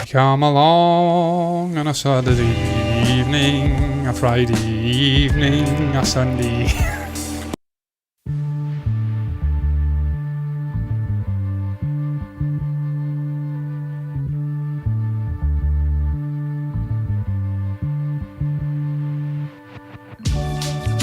come along on a Saturday evening, a Friday evening, a Sunday.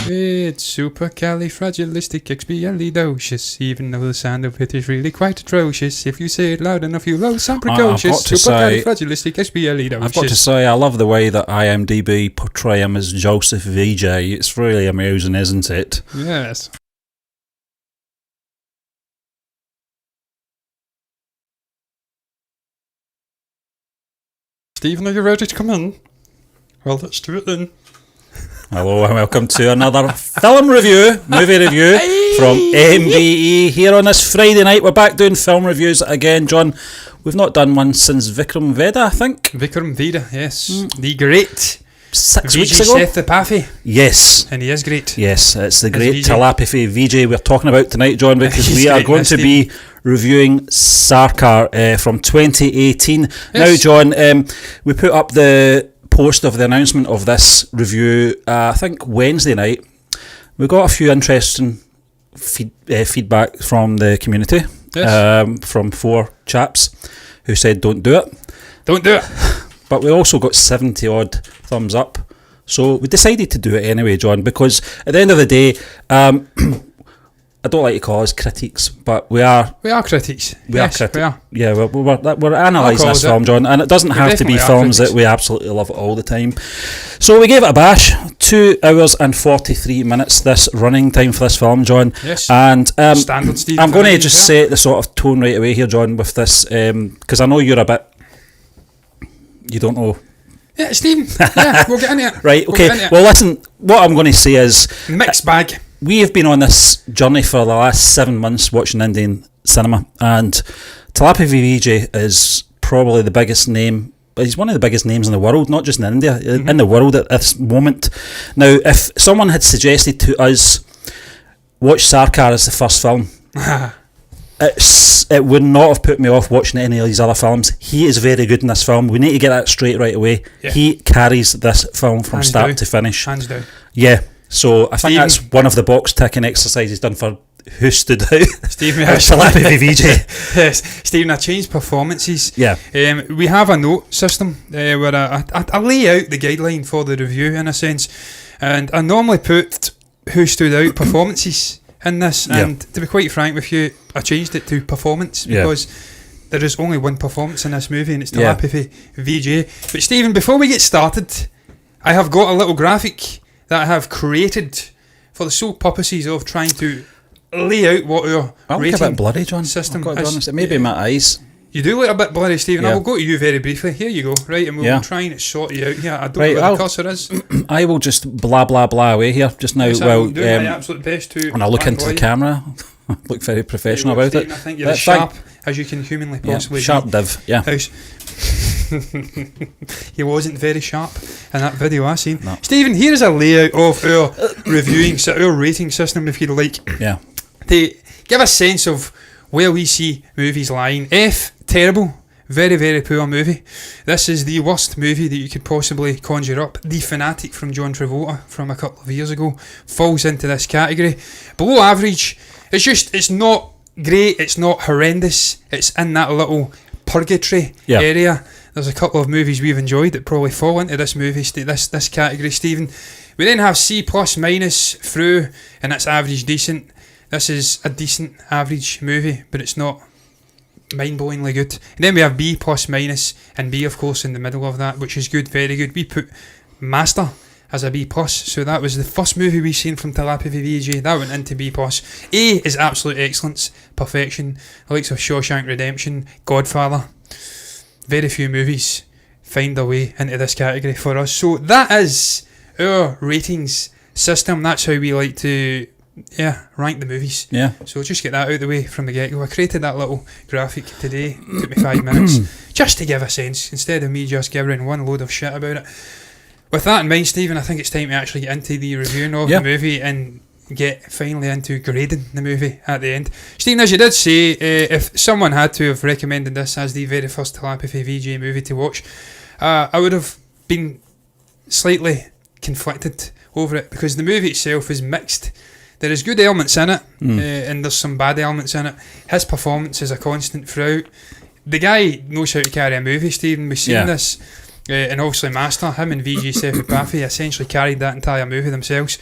It's supercalifragilisticexpialidocious, even though the sound of it is really quite atrocious. If you say it loud enough, you'll know some precocious. Supercalifragilisticexpialidocious. I've got to say, I love the way that IMDb portray him as Joseph VJ. It's really amusing, isn't it? Yes. Stephen, are you ready to come in? Well, let's do it then. Hello and welcome to another film review, movie review from MBE here on this Friday night. We're back doing film reviews again, John. We've not done one since Vikram Vedha, I think. Vikram Vedha, yes. The great 6 weeks VJ ago. Sethapathi. Yes. And he is great. Yes, it's the great VJ. Telepathy VJ we're talking about tonight, John, because He's we are great, going to be reviewing Sarkar from 2018. Yes. Now, John, we put up the post of the announcement of this review, I think Wednesday night. We got a few interesting feedback from the community, Yes. from 4 chaps who said don't do it. Don't do it. But we also got 70 odd thumbs up. So we decided to do it anyway, John, because at the end of the day, I don't like to call us critiques, but we are. We are critics. We are critics. critics. Yeah, we're analysing this film, John, and it doesn't have to be definitely are films critics. that we absolutely love all the time. So we gave it a bash. 2 hours and 43 minutes this running time for this film, John. Yes. And Standard, Steve. I'm going to just set the sort of tone right away here, John, with this, because I know you're a bit. You don't know. Yeah, Stephen. Yeah, we'll get into it. Right, We'll okay. get into it. Well, listen, what I'm going to say is. Mixed bag. We have been on this journey for the last 7 months watching Indian cinema, and Telepathy VJ is probably the biggest name. He's one of the biggest names in the world, not just in India, in the world at this moment. Now, if someone had suggested to us watch Sarkar as the first film, it would not have put me off watching any of these other films. He is very good in this film. We need to get that straight right away. Yeah. He carries this film from Hands start down. to finish. Hands down. Yeah. So I think Stephen, that's one of the box ticking exercises done for who stood out. Stephen, Telepathy VJ. Yes, Stephen, I changed performances. Yeah. We have a note system where I lay out the guideline for the review in a sense, and I normally put who stood out performances in this, and to be quite frank with you, I changed it to performance because there is only one performance in this movie, and it's Telepathy VJ. But Stephen, before we get started, I have got a little graphic that I have created for the sole purposes of trying to lay out what our rating a bit blurry, John. system I've got to be is. honest. It may be my eyes. You do look a bit blurry, Stephen. Yeah. I will go to you very briefly. Here you go, right? And we'll try and sort you out here. I don't know where the cursor is. I will just blah blah blah away here just now. Yes, I will do my absolute best to. When I look into the camera, look very professional about Stephen, it. I think you're as sharp as you can humanly possibly sharp be. div, yeah. He wasn't very sharp in that video I seen. No. Stephen, here's a layout of our reviewing, our rating system, if you like. Yeah. To give a sense of where we see movies lying. F, terrible. Very, very poor movie. This is the worst movie that you could possibly conjure up. The Fanatic from John Travolta from a couple of years ago falls into this category. Below average. It's not great. It's not horrendous. It's in that little purgatory area. There's a couple of movies we've enjoyed that probably fall into this movie, this category, Stephen. We then have C plus minus through, and that's average decent. This is a decent average movie, but it's not mind-blowingly good. And then we have B plus minus, and B of course in the middle of that, which is good, very good. We put Master as a B plus, so that was the first movie we've seen from Telepathy VJ. That went into B plus. A is absolute excellence, perfection, the likes of Shawshank Redemption, Godfather. Very few movies find their way into this category for us. So that is our ratings system. That's how we like to rank the movies. Yeah. So just get that out of the way from the get-go. I created that little graphic today. Took me 5 minutes just to give a sense, instead of me just giving one load of shit about it. With that in mind, Stephen, I think it's time to actually get into the reviewing of the movie, and get finally into grading the movie at the end. Stephen, as you did say, if someone had to have recommended this as the very first Telepathy VJ movie to watch, I would have been slightly conflicted over it, because the movie itself is mixed. There is good elements in it, and there's some bad elements in it. His performance is a constant throughout. The guy knows how to carry a movie, Stephen. We've seen this, and obviously Master, him and VJ Sefapafi essentially carried that entire movie themselves.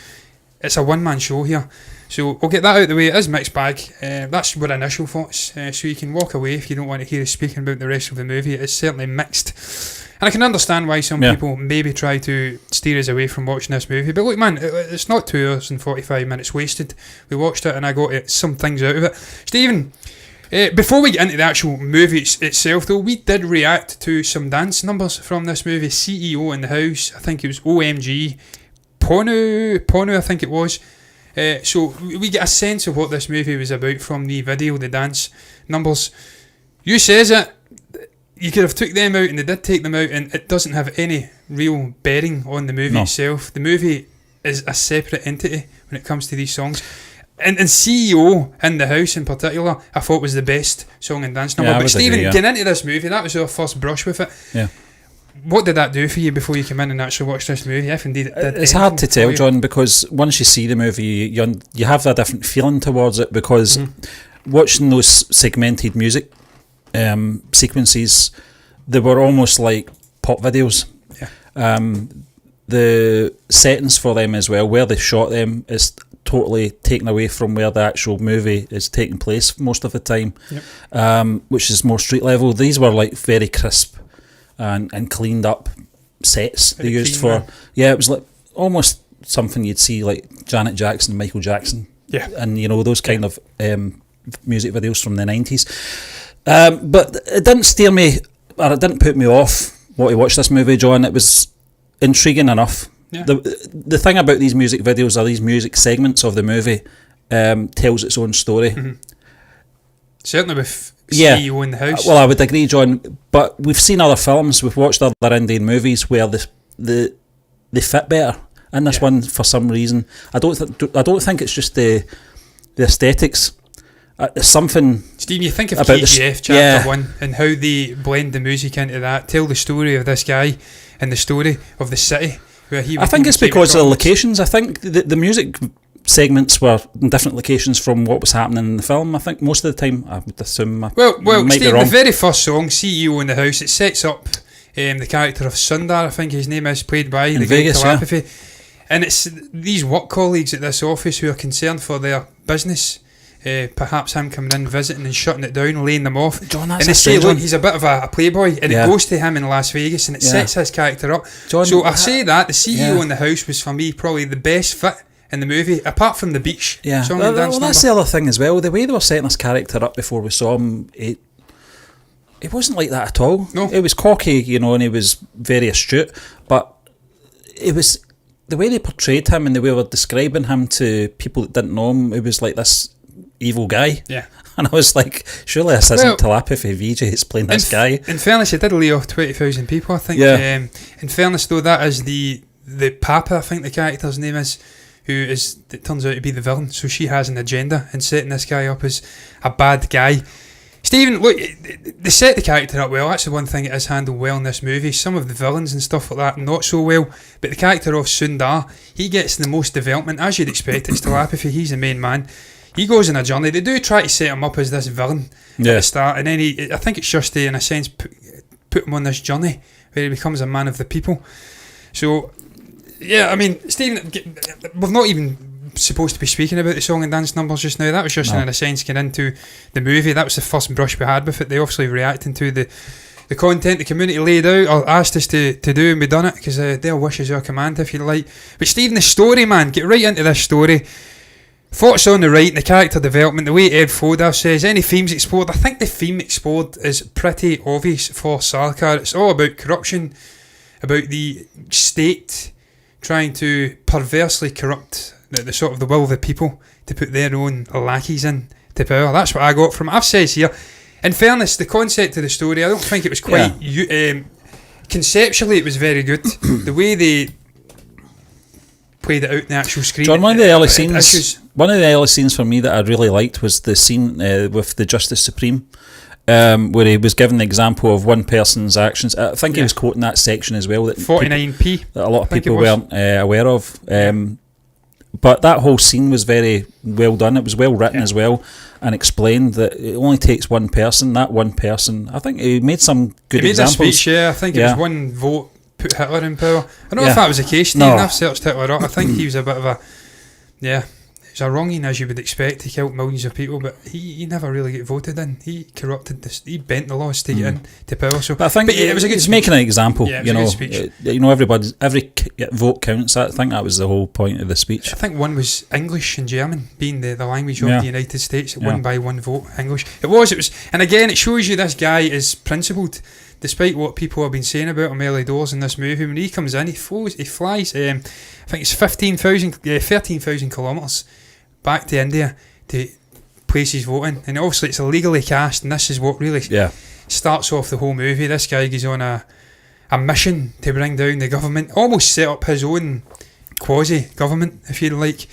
It's a one-man show here, so we'll get that out of the way. It is mixed bag. That's our initial thoughts, so you can walk away if you don't want to hear us speaking about the rest of the movie. It's certainly mixed, and I can understand why some people maybe try to steer us away from watching this movie. But look, man, it's not 2 hours and 45 minutes wasted. We watched it and I got some things out of it. Stephen, before we get into the actual movie itself, though, we did react to some dance numbers from this movie. CEO in the House, I think it was OMG, Ponu, I think it was. So we get a sense of what this movie was about from the video, the dance numbers. You says it, you could have took them out, and they did take them out, and it doesn't have any real bearing on the movie itself. The movie is a separate entity when it comes to these songs. And CEO in the House in particular, I thought was the best song and dance number. But Stephen, getting into this movie, that was our first brush with it. Yeah. What did that do for you before you came in and actually watched this movie? If indeed it did. It's hard to tell, John, because once you see the movie, you have a different feeling towards it, because watching those segmented music sequences, they were almost like pop videos. Yeah. The settings for them as well, where they shot them, is totally taken away from where the actual movie is taking place most of the time, which is more street level. These were like very crisp and cleaned up sets they used for. It was like almost something you'd see like Janet Jackson, Michael Jackson, and those kind of music videos from the 90s. But it didn't steer me, or it didn't put me off what to watch this movie, John. It was intriguing enough. Yeah. The thing about these music videos, or these music segments of the movie, tells its own story. Mm-hmm. Certainly with CEO in the House. Well, I would agree, John. But we've seen other films, we've watched other Indian movies where they fit better. And this one, for some reason, I don't think it's just the aesthetics. It's something. Steve, you think of KGF Chapter 1 and how they blend the music into that, tell the story of this guy and the story of the city. I think it's because of the locations. I think the music segments were in different locations from what was happening in the film. I think most of the time, I would assume. Well, Steve, the very first song, CEO in the House, it sets up the character of Sundar, I think his name is, played by the Vegas, Telepathy. And it's these work colleagues at this office who are concerned for their business. Perhaps him coming in, visiting and shutting it down, laying them off. John, and they say, look, he's a bit of a playboy, and it goes to him in Las Vegas, and it sets his character up. John, so I say that the CEO in the House was, for me, probably the best fit in the movie, apart from the beach song and dance number. That's the other thing as well. The way they were setting this character up before we saw him, it wasn't like that at all. No. It was cocky, and he was very astute, but it was the way they portrayed him and the way they were describing him to people that didn't know him. It was like this evil guy. Yeah. And I was like, surely this isn't Telepathy VJ, it's playing this guy. In fairness, he did lay off 20,000 people, I think. Yeah. In fairness, though, that is the Papa, I think the character's name is, it turns out to be the villain. So she has an agenda in setting this guy up as a bad guy. Stephen, look, they set the character up well. That's the one thing that is handled well in this movie. Some of the villains and stuff like that, not so well. But the character of Sundar, he gets the most development, as you'd expect. It's Telepathy, he's the main man. He goes on a journey. They do try to set him up as this villain at the start, and then I think it's just to, in a sense, put him on this journey where he becomes a man of the people. So, yeah, I mean, Stephen, we're not even supposed to be speaking about the song and dance numbers just now. That was just in a sense getting into the movie. That was the first brush we had with it. They obviously reacting to the content the community laid out or asked us to do, and we done it because their wish is our command, if you like. But Stephen, the story, man, get right into this story. Thoughts on the writing, the character development, the way Ed Fodor says, any themes explored. I think the theme explored is pretty obvious for Sarkar. It's all about corruption, about the state trying to perversely corrupt the sort of the will of the people to put their own lackeys in to power. That's what I got from it. I've said here, in fairness, the concept of the story, I don't think it was quite conceptually it was very good. The way they played it out in the actual screen. John, one of the early scenes for me that I really liked was the scene with the Justice Supreme, where he was giving the example of one person's actions. I think he was quoting that section as well, that 49p that a lot of people weren't aware of. But that whole scene was very well done. It was well written as well, and explained that it only takes one person. That one person, I think he made some good examples. He made a speech, I think it was one vote put Hitler in power. I don't know if that was the case, Stephen. I've searched Hitler up. I think he was a bit of a, he was a wronging, as you would expect. He killed millions of people, but he never really got voted in. He corrupted this. He bent the laws to get into power. So, but I think it was a good speech. Making an example. Yeah, it was a good speech. Every vote counts. I think that was the whole point of the speech. I think one was English and German, being the language of the United States. It won by one vote. English. It was, and again, it shows you this guy is principled. Despite what people have been saying about him early doors in this movie, when he comes in, he flies. I think it's 13,000 kilometres back to India to place his voting, and obviously it's illegally cast, and this is what really starts off the whole movie. This guy goes on a mission to bring down the government, almost set up his own quasi-government, if you like,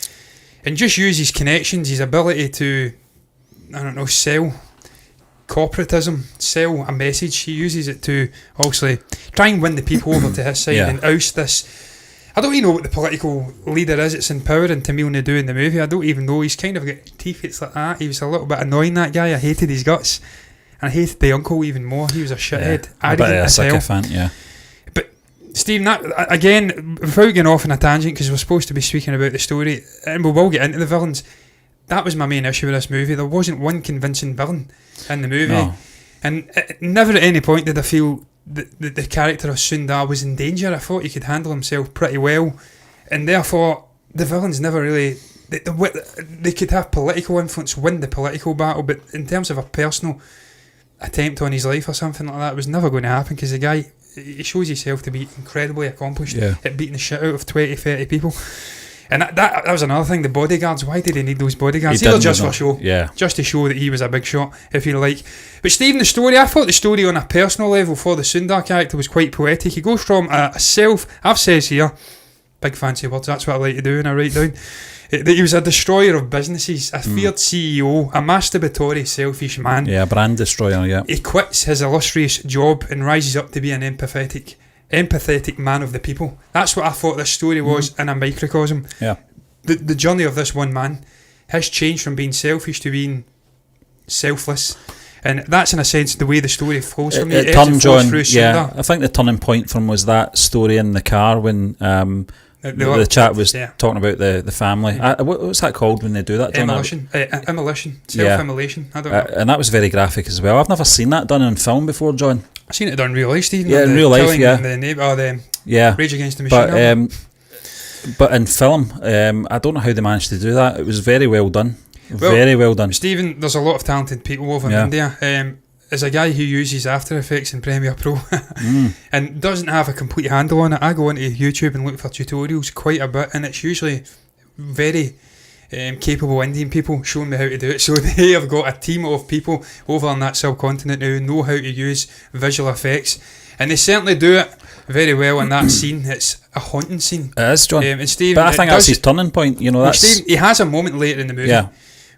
and just use his connections, his ability to, sell corporatism, sell a message. He uses it to obviously try and win the people over to his side and oust this. I don't even know what the political leader is it's in power in Tamil Nadu in the movie. I don't even know. He's kind of got teeth. It's like that. He was a little bit annoying, that guy. I hated his guts. And I hated the uncle even more. He was a shithead. Arrogant as hell. But Stephen, that, again, without getting off on a tangent, because we're supposed to be speaking about the story, and we will get into the villains, that was my main issue with this movie. There wasn't one convincing villain in the movie. And never at any point did I feel the character of Sundar was in danger. I thought he could handle himself pretty well, and therefore the villains never really they could have political influence, win the political battle, but in terms of a personal attempt on his life or something like that, it was never going to happen, because the guy, he shows himself to be incredibly accomplished at beating the shit out of 20-30 people. And that was another thing, the bodyguards. Why did he need those bodyguards? They were just for show. Just to show that he was a big shot, if you like. But Stephen, the story, I thought the story on a personal level for the Sundar character was quite poetic. He goes from I've says here, big fancy words, that's what I like to do when I write down, that he was a destroyer of businesses, a feared CEO, a masturbatory, selfish man. Yeah, a brand destroyer, He quits his illustrious job and rises up to be an empathetic man of the people. That's what I thought this story was in a microcosm. The journey of this one man has changed from being selfish to being selfless, and that's in a sense the way the story flows from me. It turned, John, I think the turning point from was that story in the car when the chat was talking about the family. What's that called when they do that? Immolation, self-immolation. I don't know. And that was very graphic as well. I've never seen that done in film before, John. I've seen it done in real life, Stephen. Yeah, in real life, the Rage Against the Machine. But in film, I don't know how they managed to do that. It was very well done. Very well done. Stephen, there's a lot of talented people over in India. As a guy who uses After Effects and Premiere Pro and doesn't have a complete handle on it, I go into YouTube and look for tutorials quite a bit, and it's usually very capable Indian people showing me how to do it. So they have got a team of people over on that subcontinent who know how to use visual effects, and they certainly do it very well in that scene. It's a haunting scene. It is, John. And Steve, but I think that's his turning point. Steve, he has a moment later in the movie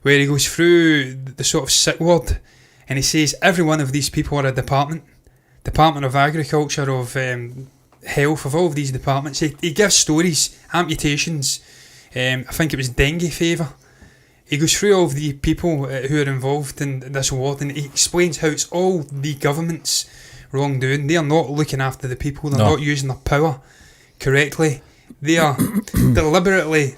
where he goes through the sort of sick ward, and he says every one of these people are a department of agriculture, of health, of all of these departments. He gives stories, amputations, I think it was dengue fever. He goes through all of the people who are involved in this ward, and he explains how it's all the government's wrongdoing. They are not looking after the people. They're not using their power correctly. They are deliberately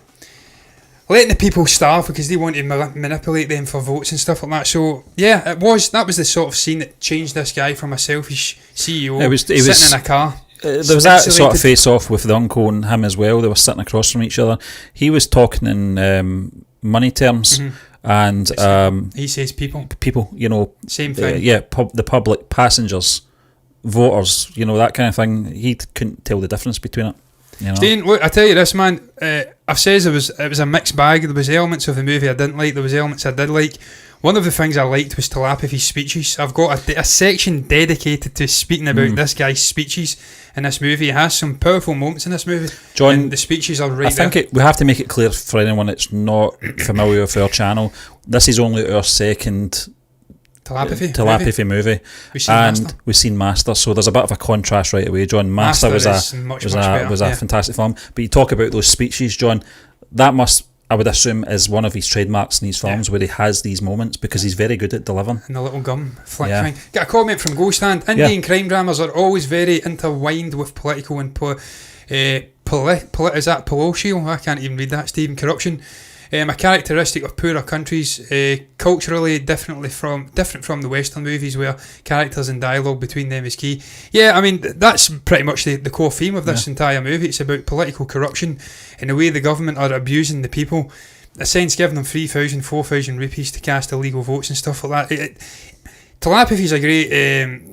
letting the people starve because they want to manipulate them for votes and stuff like that. So that was the sort of scene that changed this guy from a selfish CEO sitting in a car. There was that sort of face off with the uncle and him as well. They were sitting across from each other. He was talking in money terms, and he says people, same thing. The public, passengers, voters, that kind of thing. He couldn't tell the difference between it. Dean, look, I tell you this, man. I've said it was a mixed bag. There was elements of the movie I didn't like. There was elements I did like. One of the things I liked was Telepathy's speeches. I've got a section dedicated to speaking about this guy's speeches in this movie. He has some powerful moments in this movie. John, and the speeches are right I think we have to make it clear for anyone that's not familiar with our channel. This is only our second Telepathy movie. We've seen Master, so there's a bit of a contrast right away. John, Master was a fantastic film. But you talk about those speeches, John. That must, I would assume, is one of his trademarks in these films, where he has these moments, because he's very good at delivering. And the little gum flick thing. Get a comment from Ghost Stand. Indian crime dramas are always very intertwined with political and is that parochial? I can't even read that. Stephen, corruption. A characteristic of poorer countries, culturally different from the Western movies, where characters and dialogue between them is key. Yeah, I mean, that's pretty much the core theme of this entire movie. It's about political corruption and the way the government are abusing the people, in a sense giving them 3,000, 4,000 rupees to cast illegal votes and stuff like that. Telepathy's a great,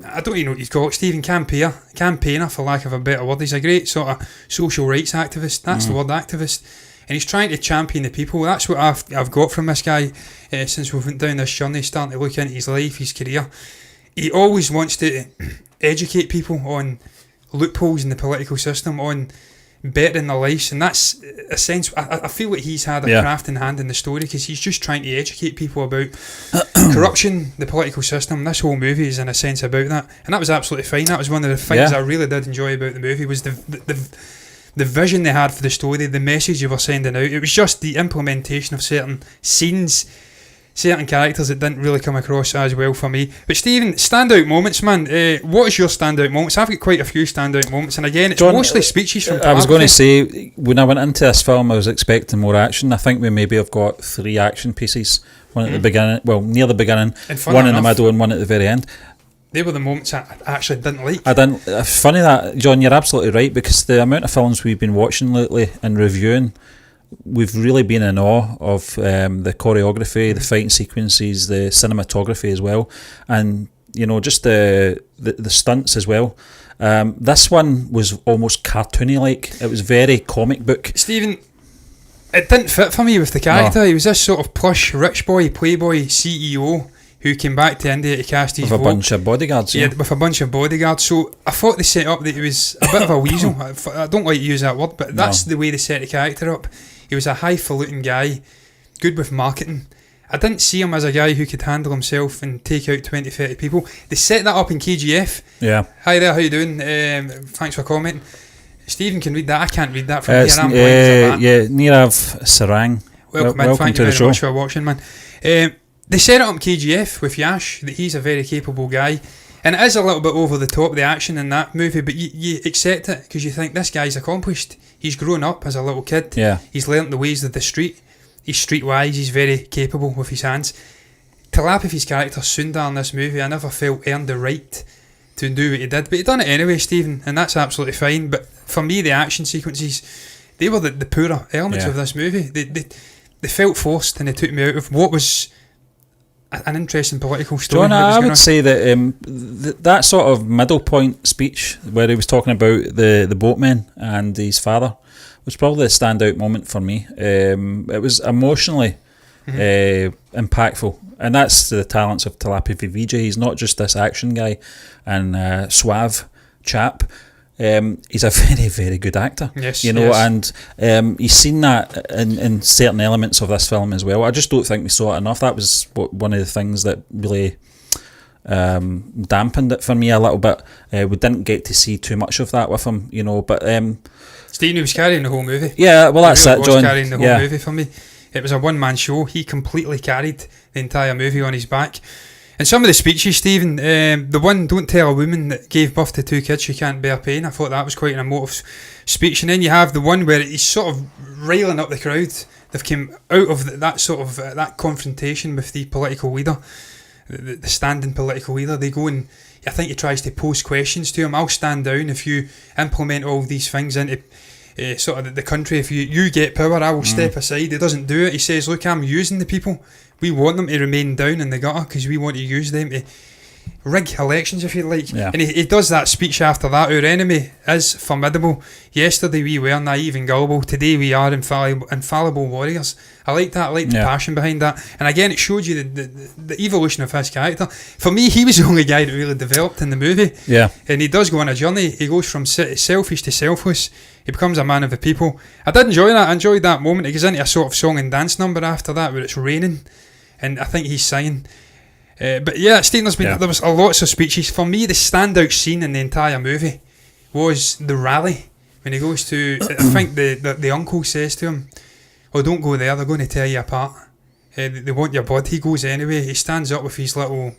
I don't even know what you'd call it, Stephen, campaigner, for lack of a better word. He's a great sort of social rights activist. That's the word, activist. And he's trying to champion the people. That's what I've got from this guy since we've went down this journey, starting to look into his life, his career. He always wants to educate people on loopholes in the political system, on bettering their lives, and that's a sense. I feel like he's had a crafting hand in the story, because he's just trying to educate people about corruption, the political system. This whole movie is in a sense about that, and that was absolutely fine. That was one of the things I really did enjoy about the movie, was the vision they had for the story, the message they were sending out. It was just the implementation of certain scenes, certain characters that didn't really come across as well for me. But Stephen, standout moments, man. What is your standout moments? I've got quite a few standout moments, and again, it's John, mostly speeches from I was going to say, when I went into this film, I was expecting more action. I think we maybe have got 3 action pieces. One at the beginning, well, near the beginning, one in the middle, and one at the very end. They were the moments I actually didn't like. Funny that, John, you're absolutely right, because the amount of films we've been watching lately and reviewing, we've really been in awe of the choreography, the fighting sequences, the cinematography as well, and just the stunts as well. This one was almost cartoony like. It was very comic book. Stephen, it didn't fit for me with the character. No. He was this sort of plush rich boy, playboy CEO who came back to India to cast his vote. With a bunch of bodyguards. Yeah, with a bunch of bodyguards. So I thought they set up that he was a bit of a weasel. I don't like to use that word, but that's the way they set the character up. He was a highfalutin guy, good with marketing. I didn't see him as a guy who could handle himself and take out 20, 30 people. They set that up in KGF. Yeah. Hi there, how you doing? Thanks for commenting. Stephen can read that. I can't read that from here. I'm blind as a bat. Yeah, Nirav Sarang. Welcome Thank you very much for watching, man. They set it up KGF with Yash, that he's a very capable guy, and it is a little bit over the top, the action in that movie, but you accept it because you think this guy's accomplished. He's grown up as a little kid. Yeah. He's learnt the ways of the street. He's streetwise. He's very capable with his hands. Telepathy's character Sundar in this movie, I never felt earned the right to do what he did, but he done it anyway, Stephen, and that's absolutely fine. But for me, the action sequences, they were the poorer elements of this movie. They felt forced, and they took me out of what was an interesting political story. John, I would say that that sort of middle point speech where he was talking about the boatmen and his father was probably the standout moment for me. It was emotionally impactful, and that's the talents of Telepathy VJ. He's not just this action guy and suave chap. He's a very, very good actor. Yes, and he's seen that in certain elements of this film as well. I just don't think we saw it enough. That was one of the things that really dampened it for me a little bit. We didn't get to see too much of that with him, but Stephen was carrying the whole movie. Yeah, well, that's really it, John. Carrying the whole movie for me. It was a one-man show. He completely carried the entire movie on his back. And some of the speeches, Stephen, the one, don't tell a woman that gave birth to 2 kids she can't bear pain, I thought that was quite an emotive speech. And then you have the one where he's sort of railing up the crowd. They've come out of that sort of that confrontation with the political leader, the standing political leader. They go and I think he tries to pose questions to him. I'll stand down if you implement all these things into sort of the country. If you get power, I will step aside. He doesn't do it. He says, look, I'm using the people. We want them to remain down in the gutter because we want to use them to rig elections, if you like. Yeah. And he does that speech after that. Our enemy is formidable. Yesterday we were naive and gullible. Today we are infallible warriors. I like that. I like the passion behind that. And again, it showed you the evolution of his character. For me, he was the only guy that really developed in the movie. Yeah. And he does go on a journey. He goes from selfish to selfless. He becomes a man of the people. I did enjoy that. I enjoyed that moment. He goes into a sort of song and dance number after that where it's raining. And I think he's singing. But yeah, Stephen, there was lots of speeches. For me, the standout scene in the entire movie was the rally when he goes to. I think the uncle says to him, "Oh, don't go there. They're going to tear you apart. They want your blood." He goes anyway. He stands up with his little.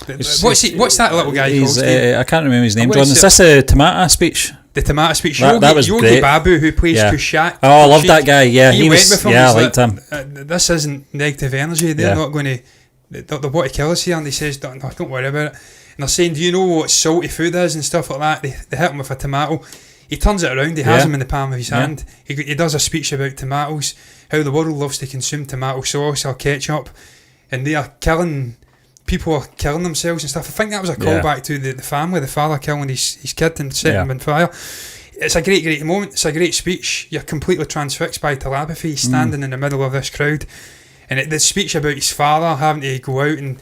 What's that little guy called? I can't remember his name. John, is this a Tomato speech? The Tomato speech. That was Yogi great. Babu, who plays Kushak. Oh, I love that guy. Yeah, he went with him. Yeah, I liked him. This isn't negative energy. They're not going to. They want to kill us here, and he says, don't worry about it. And they're saying, do you know what salty food is and stuff like that? They hit him with a tomato. He turns it around. He has him in the palm of his hand. He does a speech about tomatoes, how the world loves to consume tomato sauce or ketchup, and they are killing. People are killing themselves and stuff. I think that was a callback to the family, the father killing his kid and setting him on fire. It's a great moment. It's a great speech. You're completely transfixed by telepathy. He's standing in the middle of this crowd. And the speech about his father having to go out and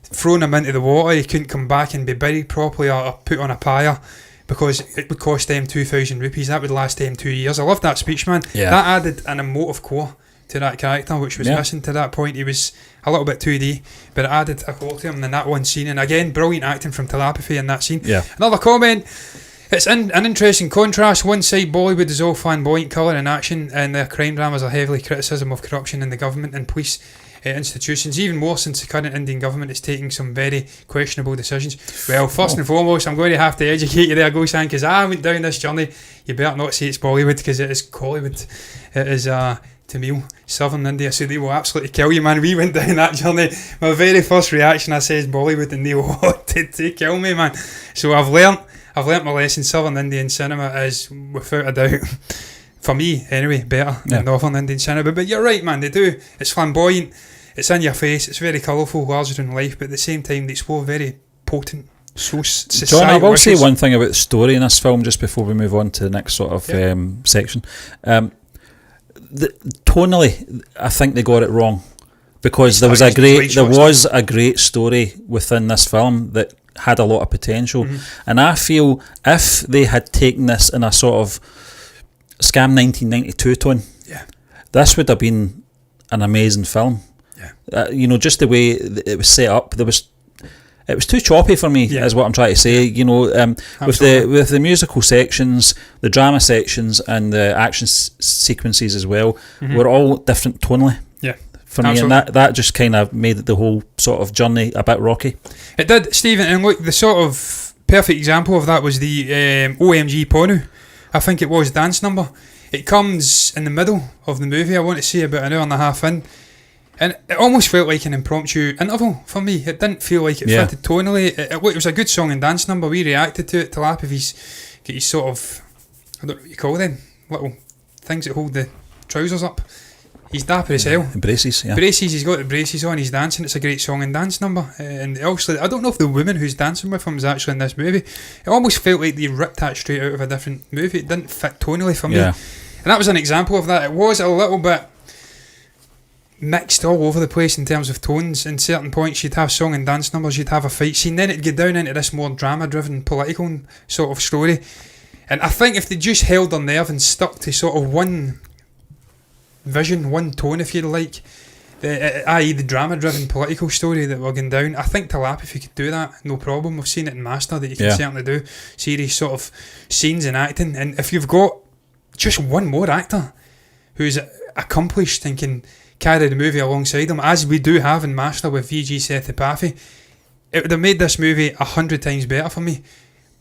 throwing him into the water, he couldn't come back and be buried properly or put on a pyre because it would cost them 2,000 rupees. That would last them 2 years. I loved that speech, man. Yeah. That added an emotive core to that character, which was missing to that point. He was a little bit 2D, but it added a core to him in that one scene. And again, brilliant acting from telepathy in that scene. Yeah. Another comment. It's an interesting contrast. One side, Bollywood is all flamboyant colour and action, and their crime dramas are heavily criticism of corruption in the government and police institutions, even more since the current Indian government is taking some very questionable decisions. Well, first and foremost, I'm going to have to educate you there, Gosang, because I went down this journey. You better not say it's Bollywood, because it is Collywood. It is Tamil, Southern India, so they will absolutely kill you, man. We went down that journey. My very first reaction, I says Bollywood, and they wanted to kill me, man. So I've learnt my lesson. Southern Indian cinema is, without a doubt, for me anyway, better than Northern Indian cinema. But you're right, man, they do. It's flamboyant, it's in your face, it's very colourful, larger than life, but at the same time they explore very potent societal John, I will say issues. one thing about the story in this film just before we move on to the next sort of section. Tonally, I think they got it wrong, because there was a great story within this film that had a lot of potential, and I feel if they had taken this in a sort of Scam 1992 tone, this would have been an amazing film. Just the way it was set up, it was too choppy for me, is what I'm trying to say. With the musical sections, the drama sections, and the action sequences as well, were all different tonally. For me, and that just kind of made the whole sort of journey a bit rocky. It did, Stephen, and look, the sort of perfect example of that was the OMG Ponu, I think it was, dance number. It comes in the middle of the movie, I want to say about an hour and a half in, and it almost felt like an impromptu interval for me. It didn't feel like it fitted tonally. It was a good song and dance number. We reacted to it. Telepathy's got his sort of, I don't know what you call them, little things that hold the trousers up. He's dapper as hell. Braces, he's got the braces on, he's dancing. It's a great song and dance number. And also, I don't know if the woman who's dancing with him is actually in this movie. It almost felt like they ripped that straight out of a different movie. It didn't fit tonally for me. And that was an example of that. It was a little bit mixed all over the place in terms of tones. In certain points you'd have song and dance numbers, you'd have a fight scene, then it'd get down into this more drama driven political sort of story. And I think if they just held their nerve and stuck to sort of one vision, one tone, if you like, i.e. the drama-driven political story that we're going down, I think Telepathy could do that, no problem. We've seen it in Master that you can certainly do serious sort of scenes and acting, and if you've got just one more actor who's accomplished and can carry the movie alongside him, as we do have in Master with VG Sethupathi, it would have made this movie 100 times better for me.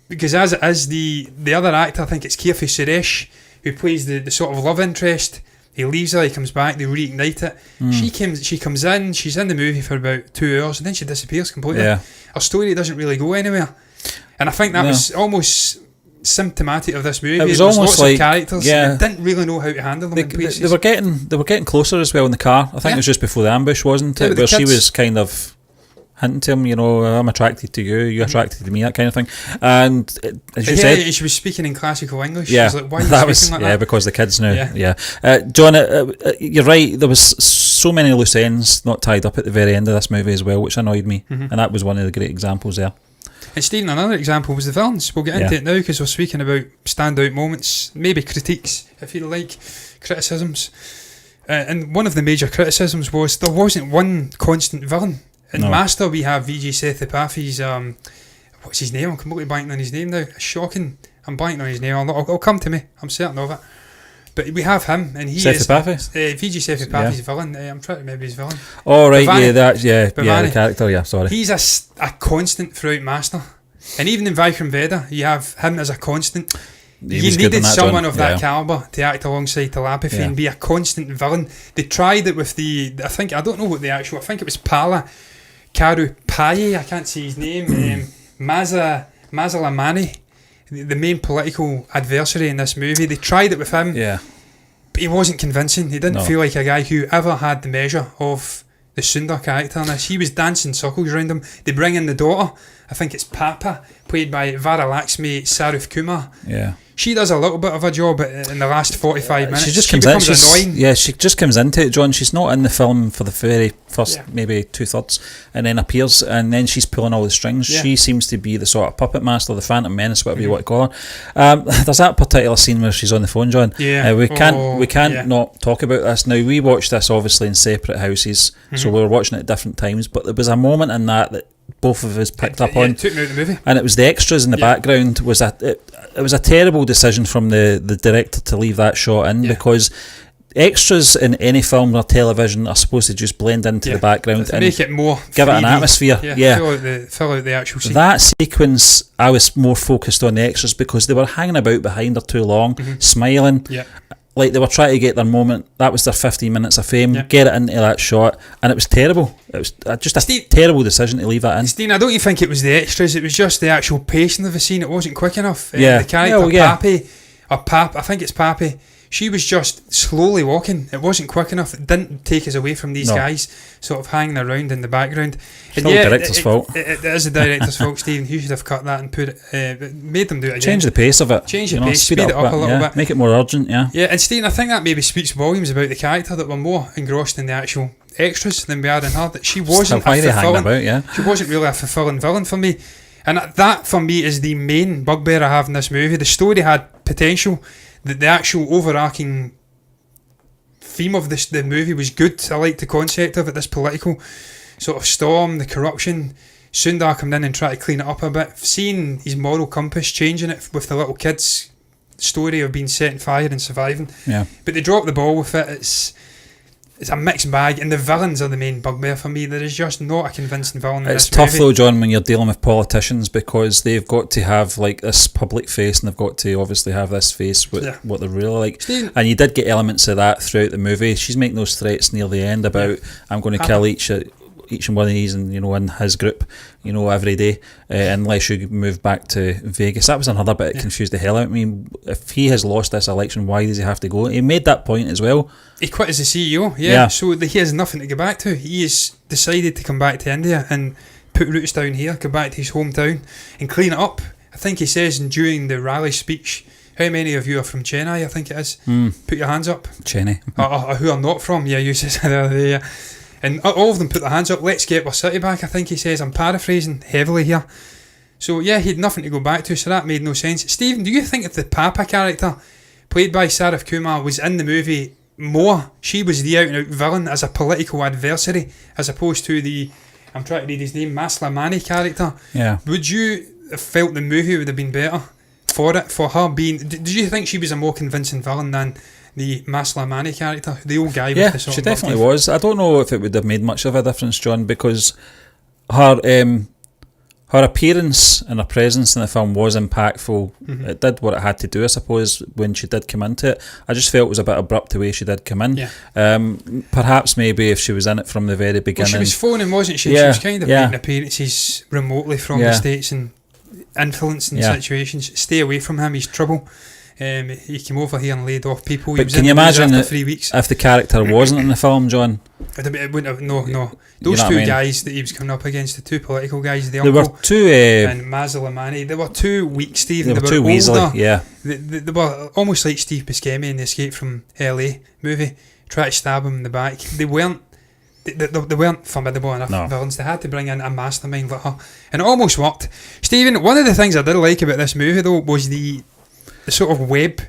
Because as it is, the other actor, I think it's Kirthi Suresh, who plays the sort of love interest. He leaves her, he comes back, they reignite it. She comes in, she's in the movie for about 2 hours, and then she disappears completely. Her story doesn't really go anywhere. And I think that was almost symptomatic of this movie. It was almost lots like of characters. They didn't really know how to handle them in places. They were getting closer as well in the car. I think it was just before the ambush, wasn't it? Where she was kind of hinting to him, I'm attracted to you, you're attracted to me, that kind of thing. And as you said, she was speaking in classical English. Yeah, she was like, why are you speaking like that? Yeah, because the kids knew. Yeah. John, you're right. There was so many loose ends not tied up at the very end of this movie as well, which annoyed me, and that was one of the great examples there. And Stephen, another example was the villains. We'll get into it now because we're speaking about standout moments, maybe critiques, if you like, criticisms. And one of the major criticisms was there wasn't one constant villain. In Master, we have Vijay Sethupathiy's, what's his name? I'm completely blanking on his name now. It's shocking. I'm blanking on his name. It'll come to me. I'm certain of it. But we have him, and he Sethupathi? is Vijay Sethupathiy's villain. I'm trying to remember his villain. Oh, right, Bhavani. the character, sorry. He's a constant throughout Master. And even in Vikram Vedha, you have him as a constant. You needed someone of that calibre to act alongside Telepathy and be a constant villain. They tried it with I think it was Pala Karupayi, I can't see his name, Mazalamani, the main political adversary in this movie. They tried it with him, but he wasn't convincing. He didn't feel like a guy who ever had the measure of the Sundar character in this. He was dancing circles around him. They bring in the daughter, I think it's Papa, played by Varalaxmi Saruf Kumar. Yeah. She does a little bit of a job in the last 45 minutes. She just becomes annoying. Yeah, she just comes into it, John. She's not in the film for the very first maybe 2/3, and then appears, and then she's pulling all the strings. Yeah. She seems to be the sort of puppet master, the Phantom Menace, whatever you want to call her. There's that particular scene where she's on the phone, John. Yeah. We can't not talk about this. Now, we watched this obviously in separate houses, so we were watching it at different times, but there was a moment in that both of us picked up on. It took me out of the movie. And it was the extras in the background. It was a terrible decision from the director to leave that shot in, because extras in any film or television are supposed to just blend into the background and make it more give 3D. it an atmosphere. Fill out the actual scene. That sequence, I was more focused on the extras because they were hanging about behind her too long, smiling. Yeah. Like they were trying to get their moment. That was their 15 minutes of fame. Get it into that shot, and it was terrible. It was just a terrible decision to leave that in. Steen, I don't even think it was the extras. It was just the actual pacing of the scene. It wasn't quick enough. The character Pappy, or Pap, I think it's Pappy. She was just slowly walking. It wasn't quick enough. It didn't take us away from these guys sort of hanging around in the background. It's not the director's fault. It is the director's fault, Stephen. You should have cut that and put it, made them do it again. Change the pace of it. Change the pace, speed it up a little bit. Make it more urgent, Yeah, and Stephen, I think that maybe speaks volumes about the character, that we're more engrossed in the actual extras than we are in her. That she wasn't she wasn't really a fulfilling villain for me. And that, for me, is the main bugbear I have in this movie. The story had potential. The actual overarching theme of the movie was good. I liked the concept of it, this political sort of storm, the corruption. Sundar coming in and trying to clean it up a bit. Seeing his moral compass changing it with the little kids' story of being set on fire and surviving. Yeah. But they dropped the ball with it. It's a mixed bag, and the villains are the main bugbear for me. There is just not a convincing villain in this movie. It's tough though, John, when you're dealing with politicians, because they've got to have like this public face, and they've got to obviously have this face with what they're really like. And you did get elements of that throughout the movie. She's making those threats near the end about I'm going to kill each and one of these, and in his group, every day, unless you move back to Vegas. That was another bit that confused the hell out of me. If he has lost this election, why does he have to go? He made that point as well. He quit as the CEO, so he has nothing to go back to. He has decided to come back to India and put roots down here, go back to his hometown and clean it up. I think he says during the rally speech, how many of you are from Chennai, I think it is? Put your hands up. Chennai. Or who are not from, you said the other day, And all of them put their hands up. Let's get our city back, I think he says. I'm paraphrasing heavily here. So he had nothing to go back to, so that made no sense. Stephen, do you think if the Papa character, played by Saraf Kumar, was in the movie more, she was the out-and-out villain as a political adversary, as opposed to the, I'm trying to read his name, Maslamani character? Yeah. Would you have felt the movie would have been better for her being... Did you think she was a more convincing villain than the Maslamani character, the old guy with the sort she of definitely was. I don't know if it would have made much of a difference, John, because her appearance and her presence in the film was impactful. It did what it had to do, I suppose, when she did come into it. I just felt it was a bit abrupt the way she did come in. Perhaps maybe if she was in it from the very beginning. Well, she was phoning, wasn't she? She was kind of making appearances remotely from the States and influencing situations. Stay away from him, he's trouble. He came over here and laid off people. But can you imagine after 3 weeks? if the character wasn't in the film, John? It wouldn't have, no. You Those know what two I mean? guys that he was coming up against, the two political guys, the There were uncle two. and Mazalamani, they were too weak, Steve. They were too older. Weasley. Yeah. They were almost like Steve Buscemi in the Escape from LA movie. Try to stab him in the back. They weren't formidable enough villains. They had to bring in a mastermind like her, and it almost worked. Stephen, one of the things I did like about this movie though was the sort of web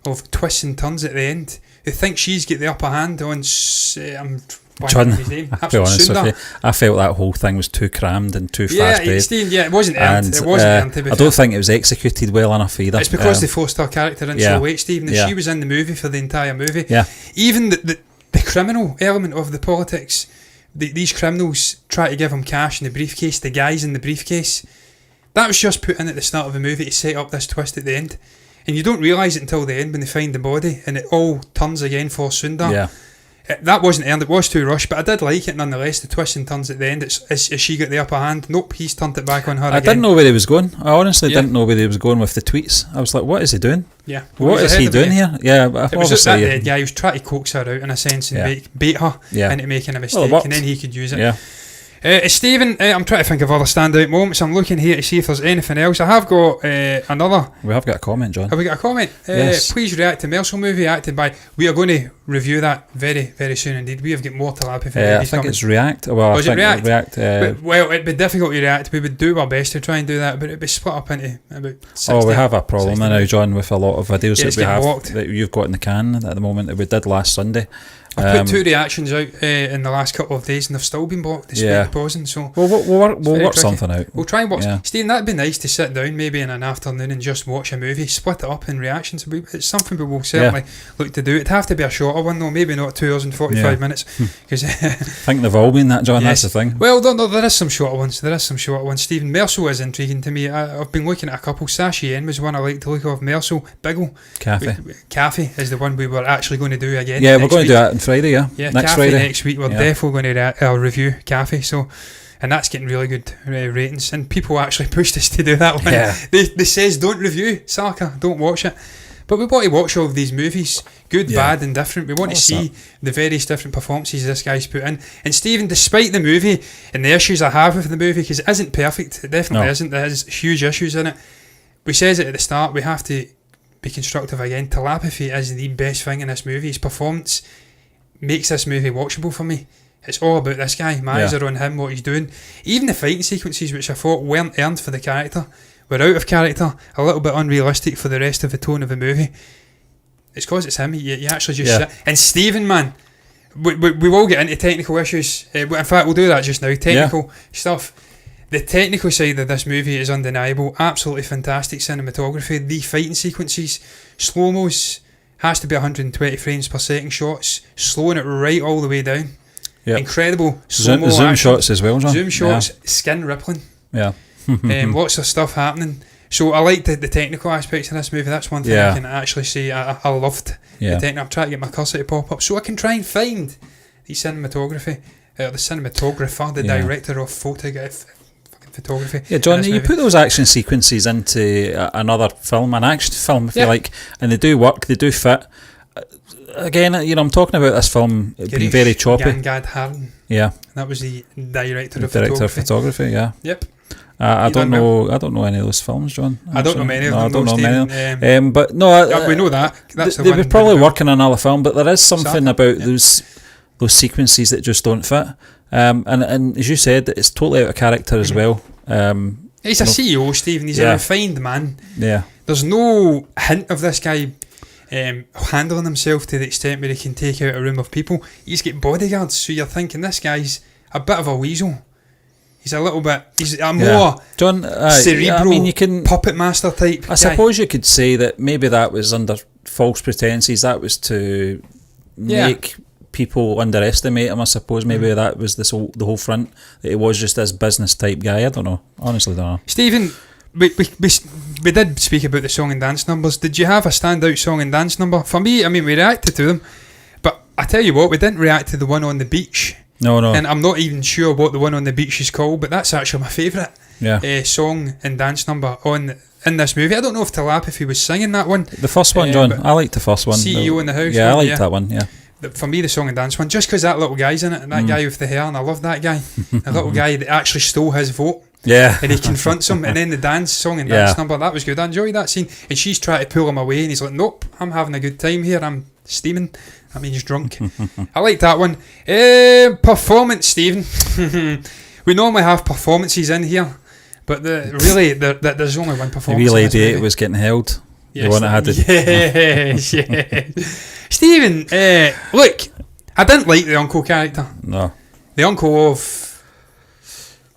of twists and turns at the end. They think she's got the upper hand on John, his name. I'll be honest with you, I felt that whole thing was too crammed and too fast-paced. It wasn't earned. It wasn't earned, to be I fair. don't think it was executed well enough either. It's because they forced her character in so late, Stephen, and she was in the movie for the entire movie. Yeah. Even the criminal element of the politics, these criminals try to give him cash in the briefcase, the guys in the briefcase, that was just put in at the start of the movie to set up this twist at the end. And you don't realise it until the end when they find the body and it all turns again for Sundar. Yeah. That wasn't earned, it was too rushed, but I did like it nonetheless. The twist and turns at the end, has she got the upper hand? Nope, he's turned it back on her again. I didn't know where he was going. I honestly didn't know where he was going with the tweets. I was like, what is he doing? Yeah. What is he doing here? Yeah, it was obviously. That dead guy, he was trying to coax her out in a sense and bait her into making a mistake, and then he could use it. Yeah. Stephen, I'm trying to think of other standout moments. I'm looking here to see if there's anything else. I have got another. We have got a comment, John. Have we got a comment? Yes. Please react to Melso movie acted by. We are going to review that very, very soon indeed. We have got more telepathy. I think it's React. Well, is it React? Well, it'd be difficult to react. We would do our best to try and do that, but it'd be split up into about 60. We have a problem now, John, with a lot of videos that we have blocked. That you've got in the can at the moment that we did last Sunday. I put 2 reactions out in the last couple of days and they've still been blocked despite pausing. So we'll work something out. We'll try and watch. Yeah. Stephen, that'd be nice to sit down maybe in an afternoon and just watch a movie, split it up in reactions. It's something we will certainly look to do. It'd have to be a shorter one though, maybe not 2 hours and 45 minutes. Because I think they've all been that, John. Yes. That's the thing. Well, there is some shorter ones. Stephen, Merceau is intriguing to me. I've been looking at a couple. Sashi N was one I like to look of. Merceau, Biggle, Cafe is the one we were actually going to do again. Yeah, we're going to do that on Friday. Yeah. Next Friday. Next week we're definitely going to review Cafe, and that's getting really good ratings, and people actually pushed us to do that one. They says don't review Sarkar, don't watch it, but we want to watch all of these movies, good, bad and different. We want to see the various different performances this guy's put in. And Stephen, despite the movie and the issues I have with the movie, because it isn't perfect, it definitely isn't, there's huge issues in it, we says it at the start, we have to be constructive again. Telepathy is the best thing in this movie. His performance makes this movie watchable for me. It's all about this guy. My eyes are on him, what he's doing. Even the fighting sequences, which I thought weren't earned for the character, were out of character, a little bit unrealistic for the rest of the tone of the movie. It's because it's him. You actually just sit. And Stephen, man, we will get into technical issues. In fact, we'll do that just now. Technical stuff. The technical side of this movie is undeniable. Absolutely fantastic cinematography. The fighting sequences, slow-mos, has to be 120 frames per second shots, slowing it right all the way down. Yep. Incredible slow-mo zoom action. Shots as well, John. Zoom shots, skin rippling. Yeah. Lots of stuff happening. So I like the technical aspects of this movie. That's one thing I can actually say I loved. The technical. I'm trying to get my cursor to pop up so I can try and find the cinematography, the cinematographer, the director of photography. Yeah, John, you put those action sequences into another film, an action film, if you like, and they do work, they do fit. Again, I'm talking about this film being very choppy. Gangad Harden. Yeah. That was the director of photography. Yeah. Yep. I don't know any of those films, John. I don't know many of them. I don't know many of them. But no, we know that. They would probably work in another film, but there is something about those sequences that just don't fit. And as you said, it's totally out of character as well. He's a CEO, Stephen. He's a refined man. Yeah. There's no hint of this guy handling himself to the extent where he can take out a room of people. He's got bodyguards, so you're thinking this guy's a bit of a weasel. He's a little bit. He's a more cerebral, puppet master type. I suppose you could say that maybe that was under false pretenses. That was to make people underestimate him. I suppose maybe that was the whole front, that he was just this business type guy. I don't know. Honestly, don't know. Stephen, we did speak about the song and dance numbers. Did you have a standout song and dance number? For me, we reacted to them, but I tell you what, we didn't react to the one on the beach. No. And I'm not even sure what the one on the beach is called, but that's actually my favourite song and dance number on in this movie. I don't know if Telepathy was singing that one. The first one, John. I liked the first one. CEO in the House. Yeah, one, I liked that one. Yeah. For me, the song and dance one, just because that little guy's in it, and that guy with the hair, and I love that guy. The little guy that actually stole his vote. Yeah. And he confronts him, and then the song and dance number, that was good. I enjoyed that scene. And she's trying to pull him away, and he's like, nope, I'm having a good time here. I'm steaming. That means drunk. I like that one. Performance, Stephen. We normally have performances in here, but there's only one performance. The wee lady was getting held. Yes, the one that had the... Yes. Stephen, look, I didn't like the uncle character. No. The uncle of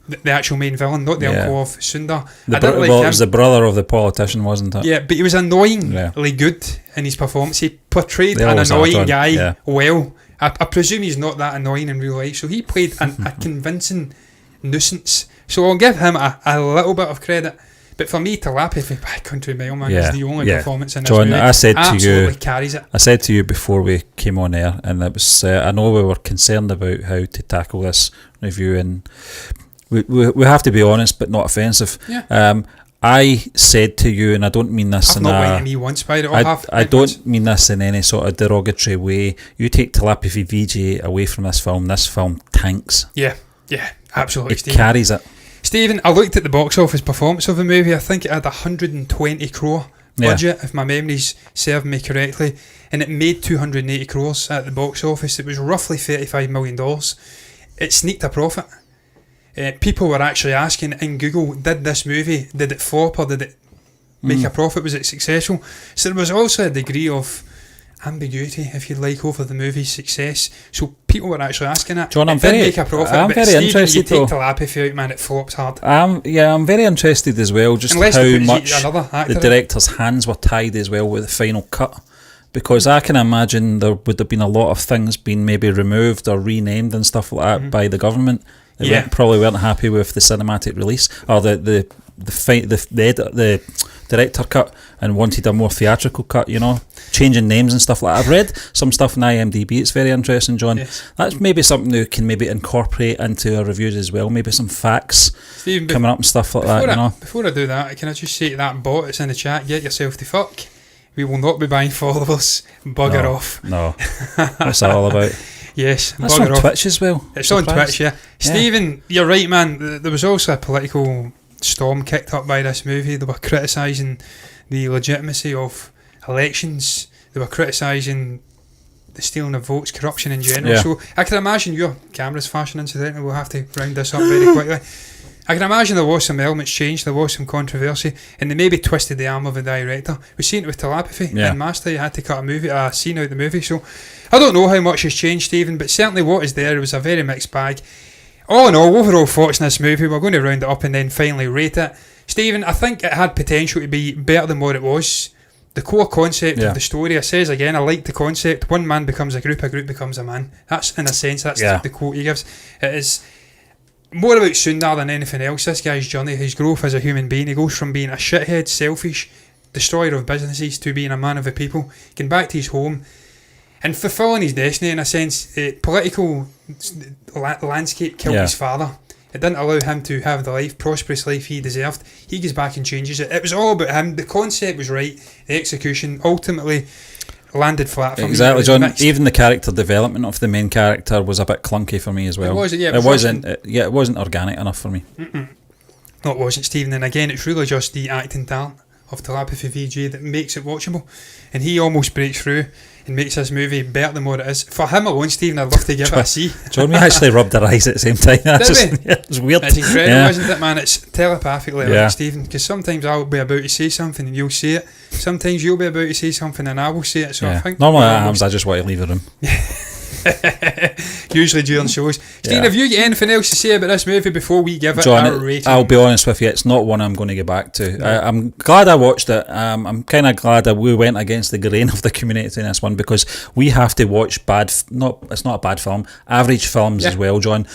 the actual main villain, not the uncle of Sundar. I didn't like him. It was the brother of the politician, wasn't it? Yeah, but he was annoyingly good in his performance. He portrayed an annoying guy well. I presume he's not that annoying in real life, so he played a convincing nuisance. So I'll give him a little bit of credit. But for me, Telepathy by Country Mailman is the only performance in this movie. John, I said to you, carries it. I said to you before we came on air, and it was I know we were concerned about how to tackle this review, and we have to be honest but not offensive. Yeah. I said to you, and I don't mean this I've not went to me once by it. I don't mean this in any sort of derogatory way. You take Telepathy VJ away from this film tanks. Yeah, absolutely. It carries it. Stephen, I looked at the box office performance of the movie. I think it had 120 crore budget, if my memories serve me correctly, and it made 280 crores at the box office. It was roughly $35 million. It sneaked a profit. People were actually asking in Google, did it flop or did it make a profit? Was it successful? So there was also a degree of ambiguity, if you like, over the movie's success. So people were actually asking that. John, I'm very interested. You take Telepathy out, man, it flops hard. I'm very interested as well, just unless how much the director's hands were tied as well with the final cut. Because I can imagine there would have been a lot of things being maybe removed or renamed and stuff like that by the government. They probably weren't happy with the cinematic release or the director cut and wanted a more theatrical cut, changing names and stuff like that. I've read some stuff in IMDb. It's very interesting, John. Yes. That's maybe something we can maybe incorporate into our reviews as well. Maybe some facts coming up and stuff like that. Before I do that, can I just say to that bot that's in the chat, get yourself to fuck. We will not be buying followers. Bugger off. No. What's that all about? Yes, that's on Twitch as well. It's on Twitch, yeah. Stephen, you're right, man. There was also a political storm kicked up by this movie. They were criticising the legitimacy of elections. They were criticising the stealing of votes, corruption in general. Yeah. So I can imagine your camera's flashing incidentally. We'll have to round this up very quickly. I can imagine there was some elements changed, there was some controversy, and they maybe twisted the arm of the director. We've seen it with Telepathy and Master. You had to cut a scene out of the movie. So I don't know how much has changed, Stephen, but certainly what is there was a very mixed bag. All in all, overall thoughts in this movie, we're going to round it up and then finally rate it. Stephen, I think it had potential to be better than what it was. The core concept of the story, I says again, I like the concept. One man becomes a group becomes a man. That's, in a sense, that's the quote he gives. It is more about Sundar than anything else. This guy's journey, his growth as a human being, he goes from being a shithead, selfish destroyer of businesses to being a man of the people, getting back to his home and fulfilling his destiny. In a sense, political landscape killed his father. It didn't allow him to have the prosperous life he deserved. He goes back and changes it. It was all about him. The concept was right. The execution ultimately landed flat for me. Exactly, John. Mixed. Even the character development of the main character was a bit clunky for me as well. It wasn't organic enough for me. No, it wasn't, Stephen. And again, it's really just the acting talent of Telepathy VJ that makes it watchable. And he almost breaks through and makes this movie better than what it is. For him alone, Stephen, I'd love to give it a C. John, we actually rubbed our eyes at the same time. It was weird. It's incredible, isn't it, man? It's telepathically like Stephen, because sometimes I'll be about to say something and you'll say it. Sometimes you'll be about to say something and I will say it. So I think normally I just want to leave the room. Usually during shows. Stephen, have you got anything else to say about this movie before we give it a rating? I'll be honest with you, it's not one I'm going to get back to. I'm glad I watched it. I'm kind of glad that we went against the grain of the community in this one, because we have to watch it's not a bad film, average films as well, John,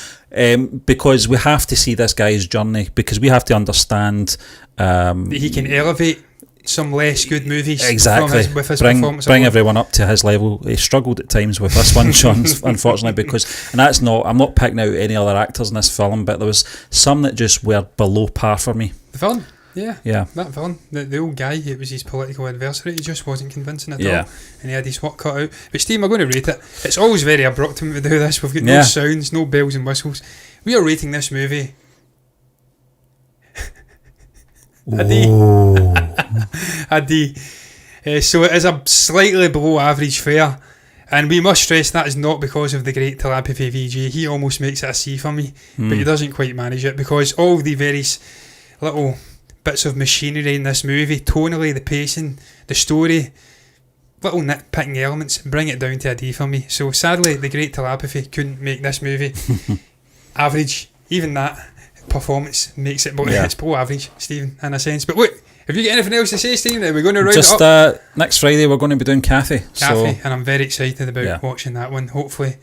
because we have to see this guy's journey, because we have to understand that he can elevate some less good movies. Exactly. With his performance. Bring everyone up to his level. He struggled at times with this one, Sean, unfortunately, I'm not picking out any other actors in this film, but there was some that just were below par for me. The villain? Yeah, Yeah. that villain, the old guy, it was his political adversary. He just wasn't convincing at Yeah. all, and he had his work cut out. But Steve, we're going to rate it. It's always very abrupt when we do this. We've got no Yeah. sounds, no bells and whistles. We are rating this movie a D. Oh. A D. So it is a slightly below average fare, and we must stress that is not because of the great telepathy VJ. He almost makes it a C for me, but he doesn't quite manage it because all the various little bits of machinery in this movie, tonally, the pacing, the story, little nitpicking elements, bring it down to a D for me. So sadly, the great telepathy couldn't make this movie average. Even that performance makes it it's below average, Stephen, in a sense. But look, have you got anything else to say, Stephen? Are we going to round it up? Next Friday we're going to be doing Cathy. And I'm very excited about watching that one. Hopefully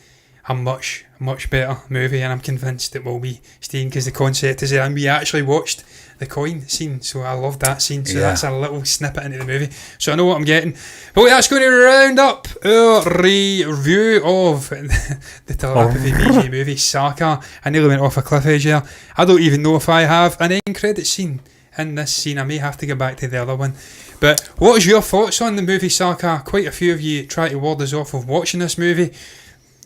a much better movie, and I'm convinced it will be, Stephen, because the concept is there, and we actually watched the coin scene, so I love that scene. So that's a little snippet into the movie, so I know what I'm getting. But wait, that's going to round up our review of the telepathy VJ movie Sarkar. I nearly went off a cliff edge there. I don't even know if I have an end credit scene in this scene. I may have to go back to the other one. But what is your thoughts on the movie Sarkar? Quite a few of you try to ward us off of watching this movie.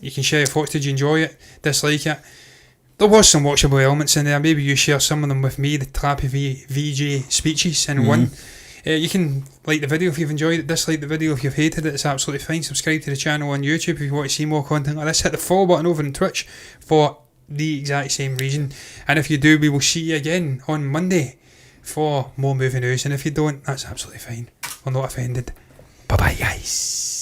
You can share your thoughts. Did you enjoy it? Dislike it? There was some watchable elements in there. Maybe you share some of them with me, the telepathy VJ speeches in one. You can like the video if you've enjoyed it, dislike the video if you've hated it. It's absolutely fine. Subscribe to the channel on YouTube if you want to see more content like this. Hit the follow button over on Twitch for the exact same reason. And if you do, we will see you again on Monday for more movie news. And if you don't, that's absolutely fine. We're not offended. Bye bye, guys.